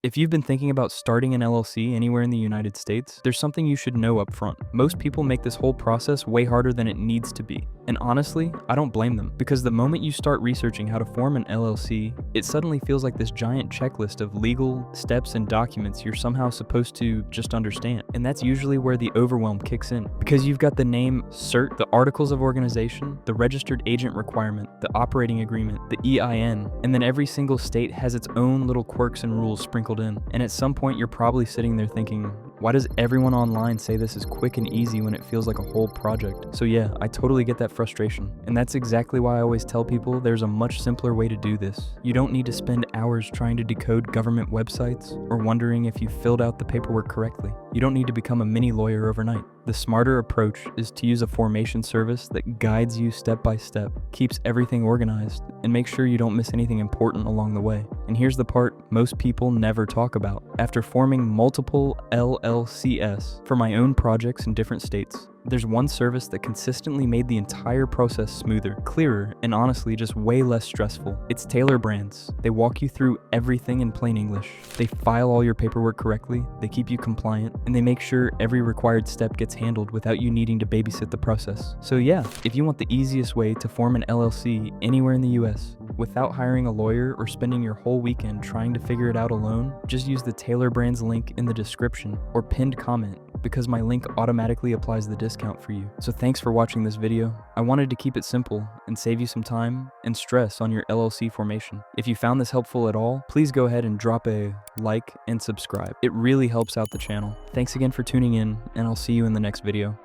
If you've been thinking about starting an LLC anywhere in the United States, there's something you should know up front. Most people make this whole process way harder than it needs to be. And honestly, I don't blame them, because the moment you start researching how to form an LLC, it suddenly feels like this giant checklist of legal steps and documents you're somehow supposed to just understand. And that's usually where the overwhelm kicks in, because you've got the name CERT, the articles of organization, the registered agent requirement, the operating agreement, the EIN, and then every single state has its own little quirks and rules sprinkled in. And at some point, you're probably sitting there thinking, why does everyone online say this is quick and easy when it feels like a whole project? So yeah, I totally get that frustration. And that's exactly why I always tell people there's a much simpler way to do this. You don't need to spend hours trying to decode government websites or wondering if you filled out the paperwork correctly. You don't need to become a mini lawyer overnight. The smarter approach is to use a formation service that guides you step by step, keeps everything organized, and makes sure you don't miss anything important along the way. And here's the part most people never talk about. After forming multiple LLCs for my own projects in different states, there's one service that consistently made the entire process smoother, clearer, and honestly just way less stressful. It's Taylor Brands. They walk you through everything in plain English. They file all your paperwork correctly, they keep you compliant, and they make sure every required step gets handled without you needing to babysit the process. So yeah, if you want the easiest way to form an LLC anywhere in the US without hiring a lawyer or spending your whole weekend trying to figure it out alone, just use the Taylor Brands link in the description or pinned comment, because my link automatically applies the discount for you. So thanks for watching this video. I wanted to keep it simple and save you some time and stress on your LLC formation. If you found this helpful at all, please go ahead and drop a like and subscribe. It really helps out the channel. Thanks again for tuning in, and I'll see you in the next video.